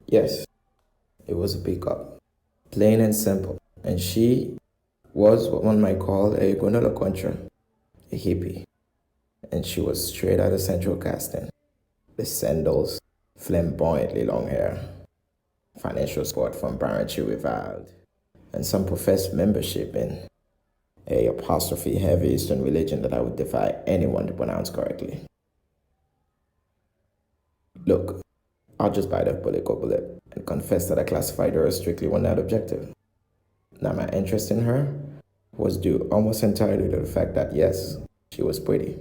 Yes, it was a pickup. Plain and simple. And she was what one might call a gondola contra, a hippie. And she was straight out of central casting. The sandals, flamboyantly long hair, financial support from parents she reviled, and some professed membership in a apostrophe heavy Eastern religion that I would defy anyone to pronounce correctly. Look, I'll just bite off political bullet and confess that I classified her as strictly one night objective. Now, my interest in her was due almost entirely to the fact that, yes, she was pretty.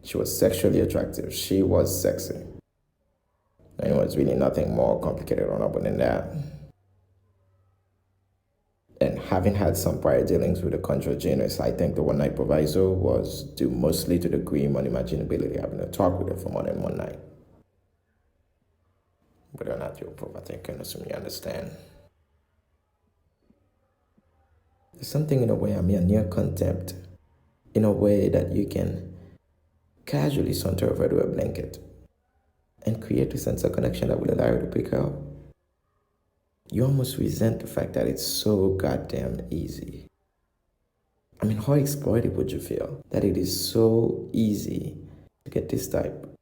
She was sexually attractive. She was sexy. And it was really nothing more complicated or noble than that. And having had some prior dealings with the contra genus, I think the one night proviso was due mostly to the grim unimaginability of having to talk with her for more than one night. Whether or not you're proof, I think I can assume you understand. There's something in a way I'm near contempt, in a way that you can casually saunter over to a blanket and create a sense of connection that will allow you to pick her up. You almost resent the fact that it's so goddamn easy. I mean, how exploited would you feel that it is so easy to get this type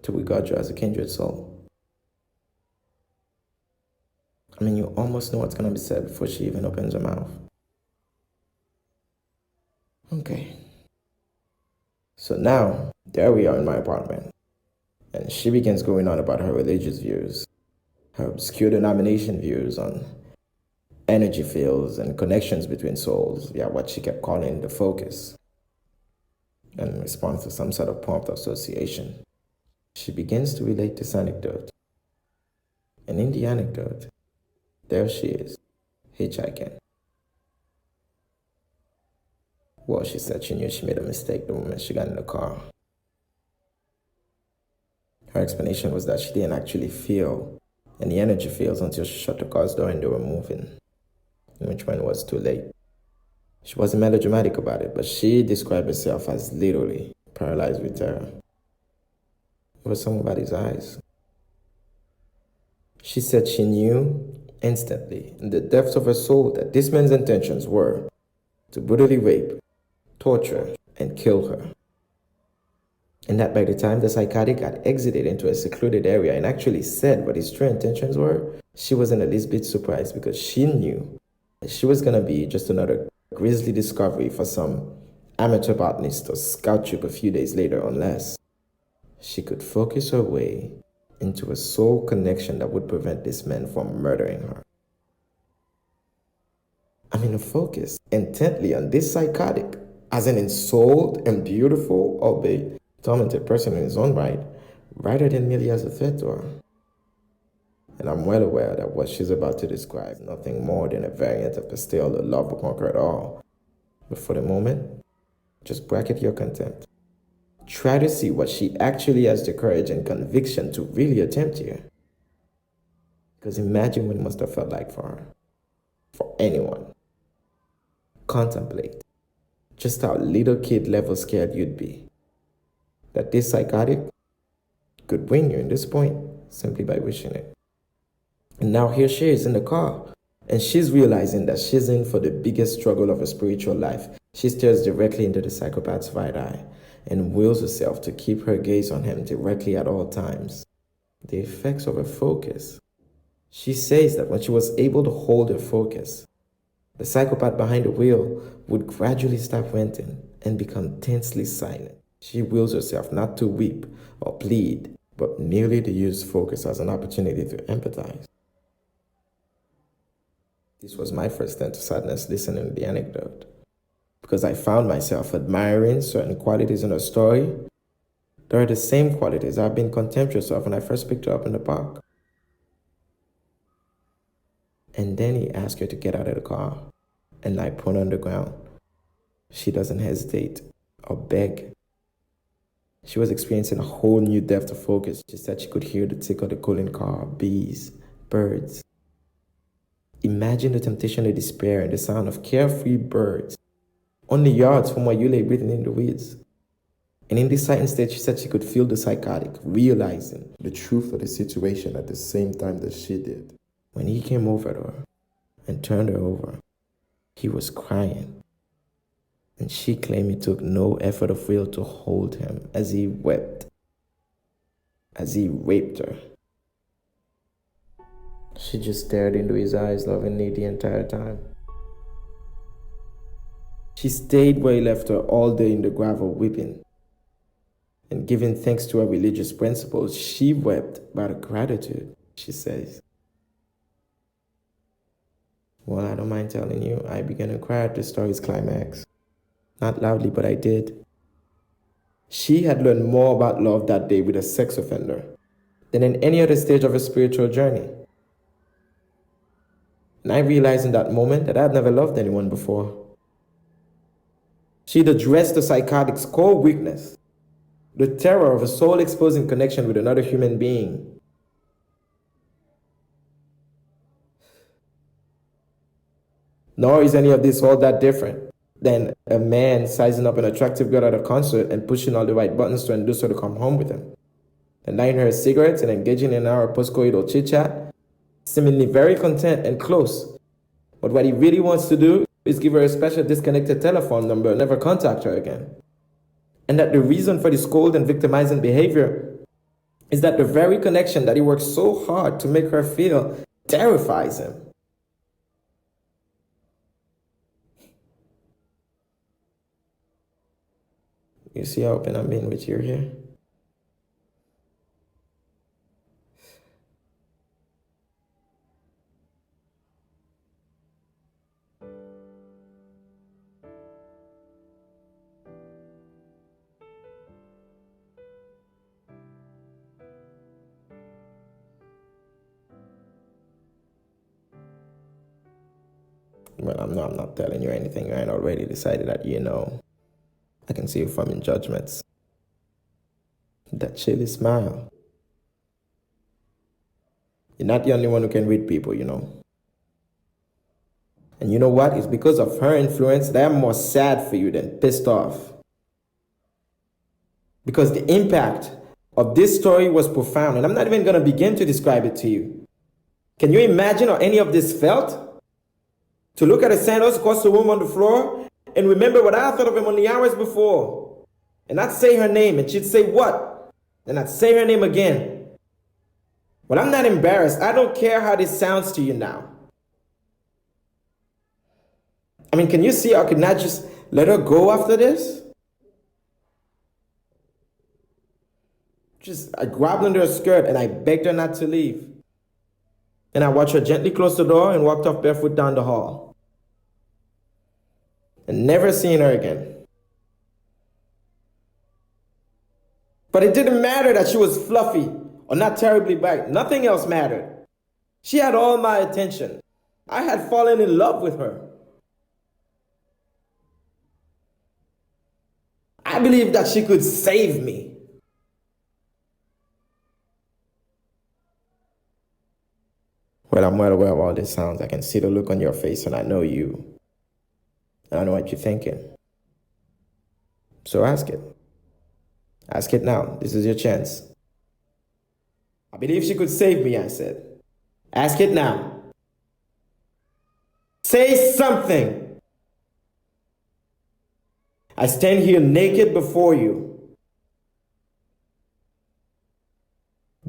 to regard you as a kindred soul? I mean, you almost know what's going to be said before she even opens her mouth. Okay. So now, there we are in my apartment. And she begins going on about her religious views, her obscure denomination views on energy fields and connections between souls via what she kept calling the focus. In response to some sort of prompt association, she begins to relate this anecdote. And in the anecdote, there she is, hitchhiking. Well, she said she knew she made a mistake the moment she got in the car. Her explanation was that she didn't actually feel any energy fields until she shut the car's door and they were moving, which when it was too late. She wasn't melodramatic about it, but she described herself as literally paralyzed with terror. It was something about his eyes. She said she knew instantly, in the depths of her soul, that this man's intentions were to brutally rape, torture, and kill her. And that by the time the psychotic had exited into a secluded area and actually said what his true intentions were, she wasn't the least bit surprised because she knew that she was going to be just another grisly discovery for some amateur botanist or scout troop a few days later unless she could focus her way into a soul connection that would prevent this man from murdering her. I mean, focus intently on this psychotic as an ensouled and beautiful, albeit tormented person in his own right, rather than merely as a threat to her. And I'm well aware that what she's about to describe is nothing more than a variant of the still the love will conquer it all. But for the moment, just bracket your contempt. Try to see what she actually has the courage and conviction to really attempt here. Because imagine what it must have felt like for her. For anyone. Contemplate just how little kid level scared you'd be that this psychotic could bring you in this point simply by wishing it. And now here she is in the car, and she's realizing that she's in for the biggest struggle of her spiritual life. She stares directly into the psychopath's right eye and wills herself to keep her gaze on him directly at all times. The effects of her focus. She says that when she was able to hold her focus, the psychopath behind the wheel would gradually stop ranting and become tensely silent. She wills herself not to weep or plead, but merely to use focus as an opportunity to empathize. This was my first turn to sadness listening to the anecdote, because I found myself admiring certain qualities in her story. They are the same qualities I've been contemptuous of when I first picked her up in the park. And then he asked her to get out of the car and lie prone on the ground. She doesn't hesitate or beg. She was experiencing a whole new depth of focus. She said she could hear the tick of the cooling car, bees, birds. Imagine the temptation to despair and the sound of carefree birds only yards from where you lay breathing in the weeds. And in this silent state, she said she could feel the psychotic realizing the truth of the situation at the same time that she did. When he came over to her and turned her over, he was crying. And she claimed it took no effort of will to hold him as he wept, as he raped her. She just stared into his eyes lovingly the entire time. She stayed where he left her all day in the gravel weeping. And giving thanks to her religious principles, she wept out of gratitude, she says. Well, I don't mind telling you, I began to cry at the story's climax. Not loudly, but I did. She had learned more about love that day with a sex offender than in any other stage of her spiritual journey. And I realized in that moment that I had never loved anyone before. She'd addressed the psychotic's core weakness, the terror of a soul-exposing connection with another human being. Nor is any of this all that different than a man sizing up an attractive girl at a concert and pushing all the right buttons to induce her to come home with him, and lighting her cigarettes and engaging in an hour of post-coital chit-chat, seemingly very content and close. But what he really wants to do is give her a special disconnected telephone number and never contact her again. And that the reason for this cold and victimizing behavior is that the very connection that he works so hard to make her feel terrifies him. You see how open I'm being with you here? Well, I'm not telling you anything. You ain't already decided that you know. I can see you forming judgments. That chilly smile. You're not the only one who can read people, you know. And you know what? It's because of her influence that I'm more sad for you than pissed off. Because the impact of this story was profound, and I'm not even going to begin to describe it to you. Can you imagine how any of this felt? To look at a sandals across the room on the floor and remember what I thought of him only hours before. And I'd say her name and she'd say what? And I'd say her name again. Well, I'm not embarrassed. I don't care how this sounds to you now. I mean, can you see I could not just let her go after this? I grabbed under her skirt and I begged her not to leave. And I watched her gently close the door and walked off barefoot down the hall. And never seen her again. But it didn't matter that she was fluffy or not terribly bright. Nothing else mattered. She had all my attention. I had fallen in love with her. I believed that she could save me. Well, I'm well aware of all this sounds. I can see the look on your face and I know you. And I know what you're thinking. So ask it. Ask it now. This is your chance. I believe she could save me, I said. Ask it now. Say something. I stand here naked before you.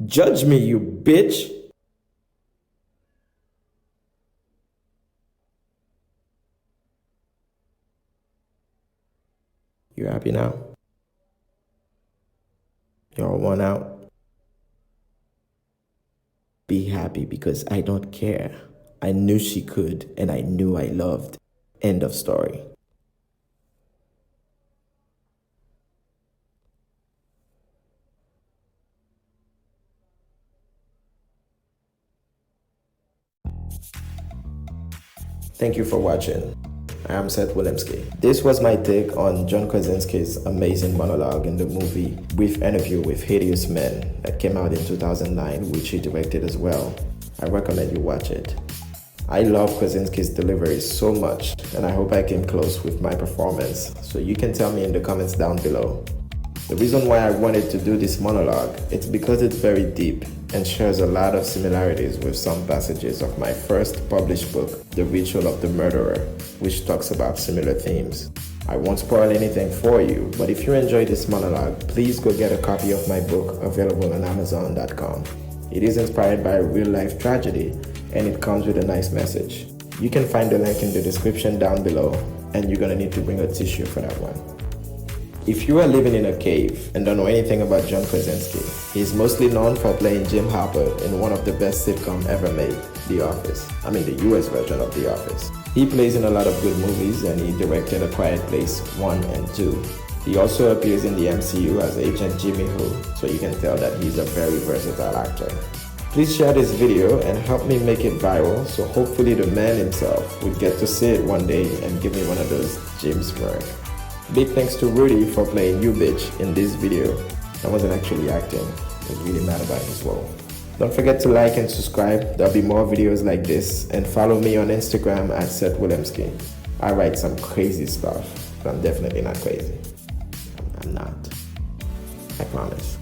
Judge me, you bitch. You happy now? You're worn out? Be happy because I don't care. I knew she could and I knew I loved. End of story. Thank you for watching. I am Setwoulemski. This was my take on JohnKrasinski's amazing monologue in the movie Brief Interview with Hideous Men that came out in 2009, which he directed as well. I recommend you watch it. I love Krasinski's delivery so much, and I hope I came close with my performance, so you can tell me in the comments down below. The reason why I wanted to do this monologue, it's because it's very deep and shares a lot of similarities with some passages of my first published book, The Ritual of the Murderer, which talks about similar themes. I won't spoil anything for you, but if you enjoyed this monologue, please go get a copy of my book available on Amazon.com. It is inspired by a real-life tragedy, and it comes with a nice message. You can find the link in the description down below, and you're gonna need to bring a tissue for that one. If you are living in a cave and don't know anything about John Krasinski, he's mostly known for playing Jim Harper in one of the best sitcoms ever made, The Office. I mean the US version of The Office. He plays in a lot of good movies and he directed A Quiet Place 1 and 2. He also appears in the MCU as Agent Jimmy Who, so you can tell that he's a very versatile actor. Please share this video and help me make it viral so hopefully the man himself would get to see it one day and give me one of those Jim smirk. Big thanks to Rudy for playing You Bitch in this video. I wasn't actually acting, I was really mad about his role. Don't forget to like and subscribe, there'll be more videos like this, and follow me on Instagram at Setwoulemski. I write some crazy stuff, but I'm definitely not crazy. I'm not. I promise.